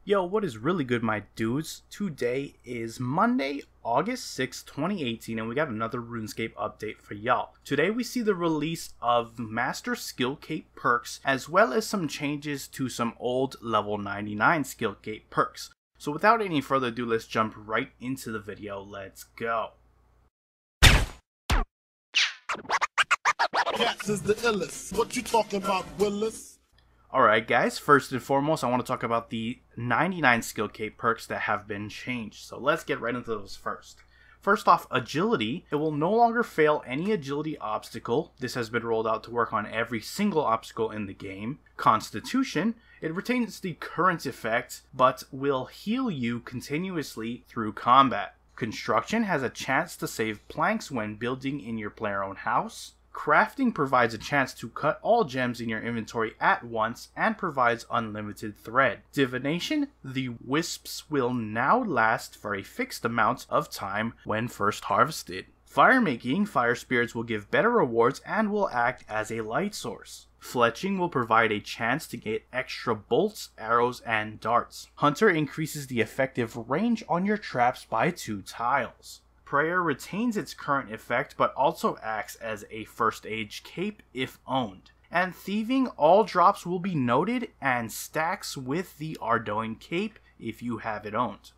Yo, what is really good, my dudes? Today is Monday, August 6th, 2018, and we got another RuneScape update for y'all. Today we see the release of Master Skillcape perks, as well as some changes to some old level 99 Skillcape perks. So without any further ado, let's jump right into the video. Let's go. Cats is the illest. What you talking about, Willis? Alright guys, first and foremost I want to talk about the 99 Skillcape perks that have been changed. So let's get right into those first. First off, agility. It will no longer fail any agility obstacle. This has been rolled out to work on every single obstacle in the game. Constitution. It retains the current effect, but will heal you continuously through combat. Construction has a chance to save planks when building in your player-owned house. Crafting provides a chance to cut all gems in your inventory at once and provides unlimited thread. Divination, the wisps will now last for a fixed amount of time when first harvested. Firemaking, fire spirits will give better rewards and will act as a light source. Fletching will provide a chance to get extra bolts, arrows, and darts. Hunter increases the effective range on your traps by 2 tiles. Prayer retains its current effect but also acts as a first aid cape if owned. And Thieving, all drops will be noted and stacks with the Ardoin cape if you have it owned.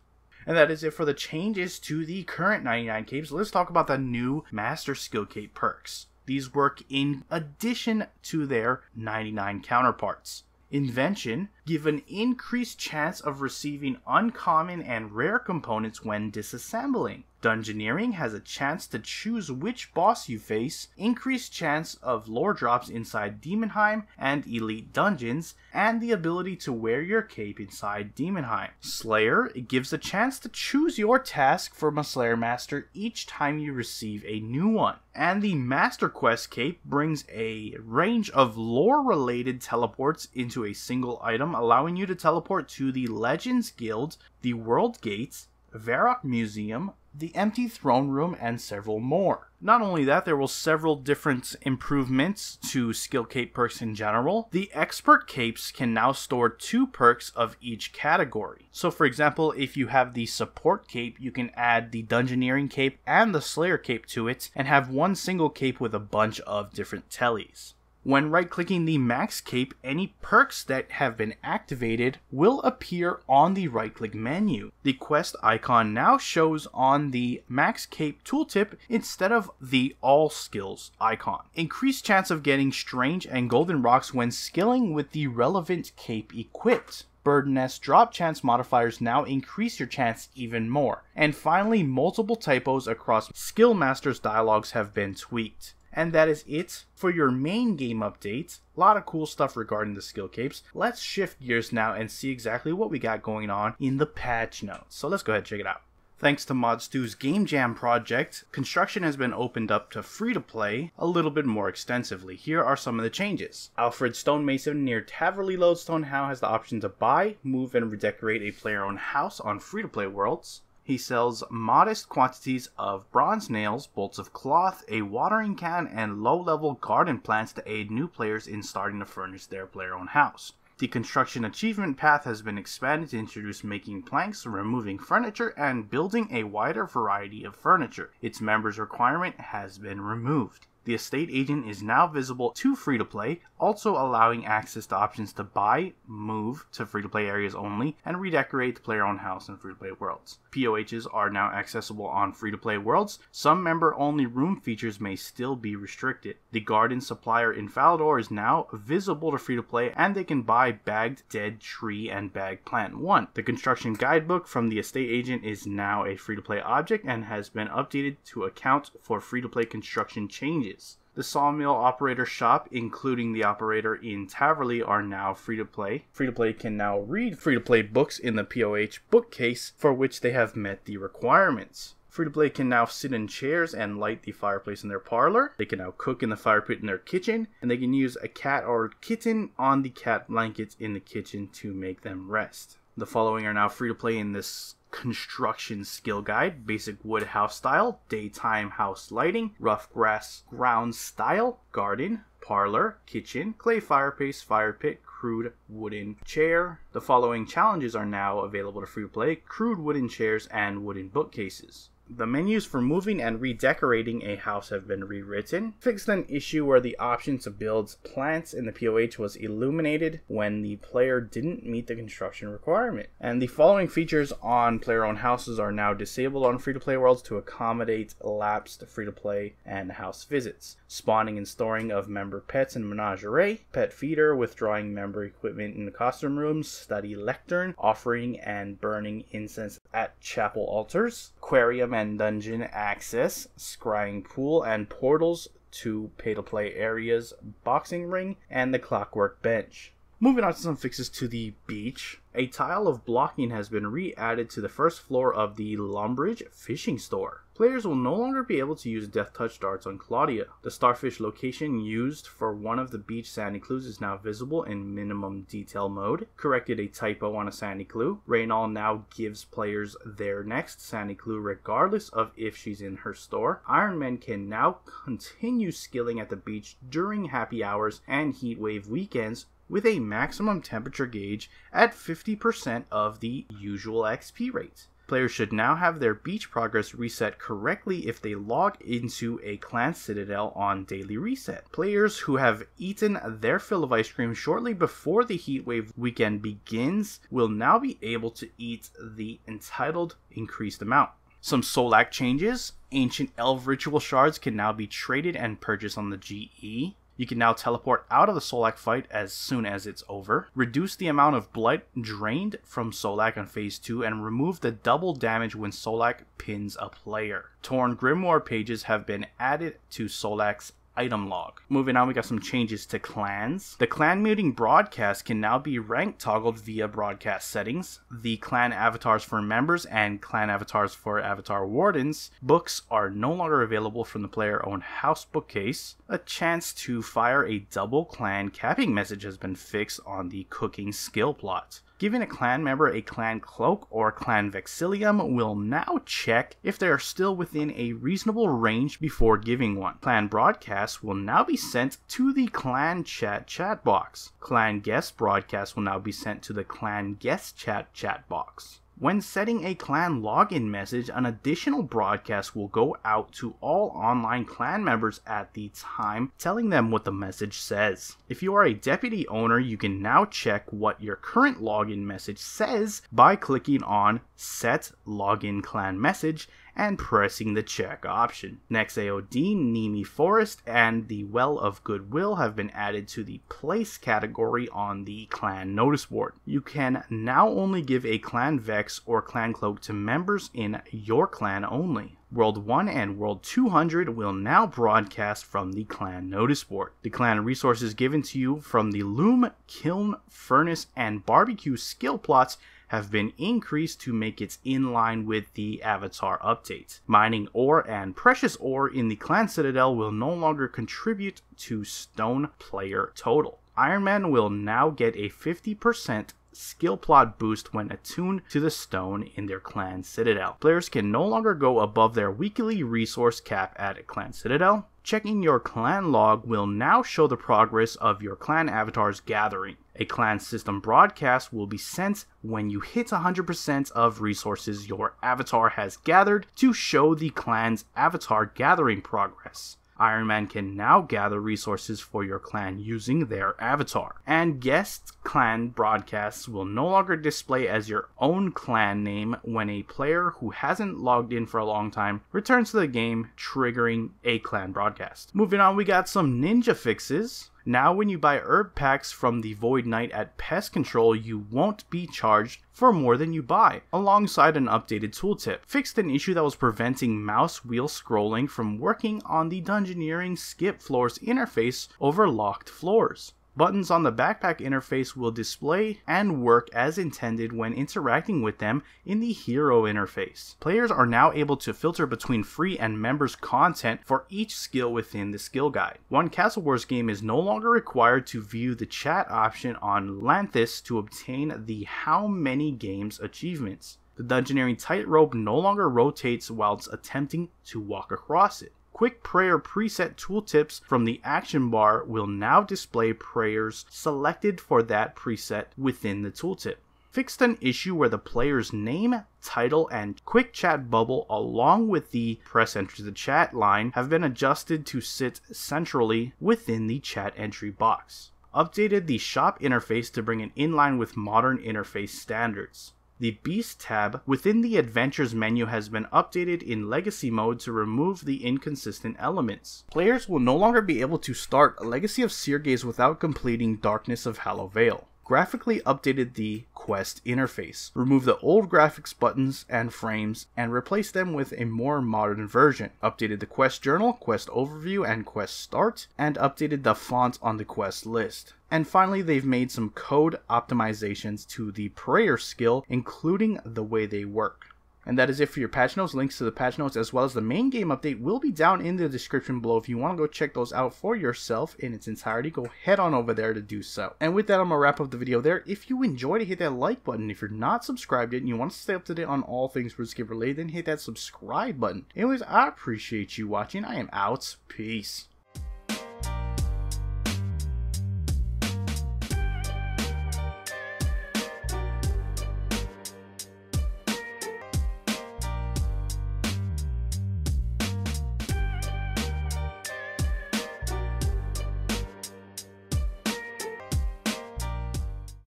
And that is it for the changes to the current 99 capes. Let's talk about the new Master Skillcape perks. These work in addition to their 99 counterparts. Invention, give an increased chance of receiving uncommon and rare components when disassembling. Dungeoneering has a chance to choose which boss you face, increased chance of lore drops inside Demonheim and Elite Dungeons, and the ability to wear your cape inside Demonheim. Slayer, it gives a chance to choose your task from a Slayer Master each time you receive a new one. And the Master Quest cape brings a range of lore-related teleports into a single item, allowing you to teleport to the Legends Guild, the World Gates, Varrock Museum, the Empty Throne Room, and several more. Not only that, there were several different improvements to Skillcape perks in general. The Expert Capes can now store 2 perks of each category. So for example, if you have the Support Cape, you can add the Dungeoneering Cape and the Slayer Cape to it, and have one single cape with a bunch of different tellies. When right-clicking the Max Cape, any perks that have been activated will appear on the right-click menu. The quest icon now shows on the Max Cape tooltip instead of the All Skills icon. Increased chance of getting strange and golden rocks when skilling with the relevant cape equipped. Bird Nest drop chance modifiers now increase your chance even more. And finally, multiple typos across Skill Masters dialogues have been tweaked. And that is it for your main game update. A lot of cool stuff regarding the Skillcapes. Let's shift gears now and see exactly what we got going on in the patch notes. So let's go ahead and check it out. Thanks to ModStu's Game Jam project, construction has been opened up to free-to-play a little bit more extensively. Here are some of the changes. Alfred Stonemason near Taverley Lodestone now has the option to buy, move, and redecorate a player-owned house on free-to-play worlds. He sells modest quantities of bronze nails, bolts of cloth, a watering can, and low-level garden plants to aid new players in starting to furnish their player-owned house. The construction achievement path has been expanded to introduce making planks, removing furniture, and building a wider variety of furniture. Its members requirement has been removed. The estate agent is now visible to free-to-play, also allowing access to options to buy, move to free-to-play areas only, and redecorate the player-owned house in free-to-play worlds. POHs are now accessible on free-to-play worlds. Some member-only room features may still be restricted. The garden supplier in Falador is now visible to free-to-play, and they can buy bagged dead tree and bagged plant 1. The construction guidebook from the estate agent is now a free-to-play object and has been updated to account for free-to-play construction changes. The Sawmill Operator Shop, including the operator in Taverley, are now free-to-play. Free-to-play can now read free-to-play books in the POH bookcase for which they have met the requirements. Free-to-play can now sit in chairs and light the fireplace in their parlor. They can now cook in the fire pit in their kitchen, and they can use a cat or kitten on the cat blankets in the kitchen to make them rest. The following are now free-to-play in this construction skill guide: basic wood house style, daytime house lighting, rough grass ground style, garden, parlor, kitchen, clay fireplace, fire pit, crude wooden chair. The following challenges are now available to free to play: crude wooden chairs and wooden bookcases. The menus for moving and redecorating a house have been rewritten. Fixed an issue where the option to build plants in the POH was illuminated when the player didn't meet the construction requirement. And the following features on player-owned houses are now disabled on free-to-play worlds to accommodate lapsed free-to-play and house visits: spawning and storing of member pets in menagerie, pet feeder, withdrawing member equipment in the costume rooms, study lectern, offering and burning incense at chapel altars, aquarium and dungeon access, scrying pool and portals to pay-to-play areas, boxing ring, and the clockwork bench. Moving on to some fixes to the beach. A tile of blocking has been re-added to the first floor of the Lumbridge fishing store. Players will no longer be able to use Death Touch darts on Claudia. The starfish location used for one of the beach sandy clues is now visible in minimum detail mode. Corrected a typo on a sandy clue. Raynal now gives players their next sandy clue regardless of if she's in her store. Iron Men can now continue skilling at the beach during happy hours and heatwave weekends with a maximum temperature gauge at 50% of the usual XP rate. Players should now have their beach progress reset correctly if they log into a clan citadel on daily reset. Players who have eaten their fill of ice cream shortly before the heatwave weekend begins will now be able to eat the entitled increased amount. Some Solak changes. Ancient Elf Ritual Shards can now be traded and purchased on the GE. You can now teleport out of the Solak fight as soon as it's over. Reduce the amount of blood drained from Solak on phase 2 and remove the double damage when Solak pins a player. Torn Grimoire pages have been added to Solak's item log. Moving on, we got some changes to clans. The clan muting broadcast can now be rank toggled via broadcast settings. The clan avatars for members and clan avatars for avatar wardens books are no longer available from the player-owned house bookcase. A chance to fire a double clan capping message has been fixed on the cooking skill plot. Giving a clan member a clan cloak or clan vexillium will now check if they are still within a reasonable range before giving one. Clan broadcasts will now be sent to the clan chat box. Clan guest broadcasts will now be sent to the clan guest chat box. When setting a clan login message, an additional broadcast will go out to all online clan members at the time, telling them what the message says. If you are a deputy owner, you can now check what your current login message says by clicking on Set Login Clan Message and pressing the check option. Next, AOD, Nimi Forest, and the Well of Goodwill have been added to the place category on the clan notice board. You can now only give a clan Vex or clan cloak to members in your clan only. World 1 and World 200 will now broadcast from the clan notice board. The clan resources given to you from the loom, kiln, furnace, and barbecue skill plots have been increased to make it in line with the avatar update. Mining ore and precious ore in the clan citadel will no longer contribute to stone player total. Iron Man will now get a 50% skill plot boost when attuned to the stone in their clan citadel. Players can no longer go above their weekly resource cap at a clan citadel. Checking your clan log will now show the progress of your clan avatar's gathering. A clan system broadcast will be sent when you hit 100% of resources your avatar has gathered to show the clan's avatar gathering progress. Iron Man can now gather resources for your clan using their avatar. And guest clan broadcasts will no longer display as your own clan name when a player who hasn't logged in for a long time returns to the game, triggering a clan broadcast. Moving on, we got some ninja fixes. Now when you buy herb packs from the Void Knight at Pest Control, you won't be charged for more than you buy, alongside an updated tooltip. Fixed an issue that was preventing mouse wheel scrolling from working on the Dungeoneering Skip Floors interface over locked floors. Buttons on the backpack interface will display and work as intended when interacting with them in the hero interface. Players are now able to filter between free and members content for each skill within the skill guide. One Castle Wars game is no longer required to view the chat option on Lanthus to obtain the How Many Games achievements. The Dungeoneering Tightrope no longer rotates whilst attempting to walk across it. Quick prayer preset tooltips from the action bar will now display prayers selected for that preset within the tooltip. Fixed an issue where the player's name, title, and quick chat bubble along with the press enter the chat line have been adjusted to sit centrally within the chat entry box. Updated the shop interface to bring it in line with modern interface standards. The Beast tab within the Adventures menu has been updated in Legacy mode to remove the inconsistent elements. Players will no longer be able to start Legacy of Seergaze without completing Darkness of Hallow Vale. Graphically updated the quest interface, removed the old graphics buttons and frames, and replaced them with a more modern version. Updated the quest journal, quest overview, and quest start, and updated the font on the quest list. And finally, they've made some code optimizations to the prayer skill, including the way they work. And that is it for your patch notes. Links to the patch notes as well as the main game update will be down in the description below. If you want to go check those out for yourself in its entirety, go head on over there to do so. And with that, I'm going to wrap up the video there. If you enjoyed it, hit that like button. If you're not subscribed yet and you want to stay up to date on all things RuneScape related, then hit that subscribe button. Anyways, I appreciate you watching. I am out. Peace.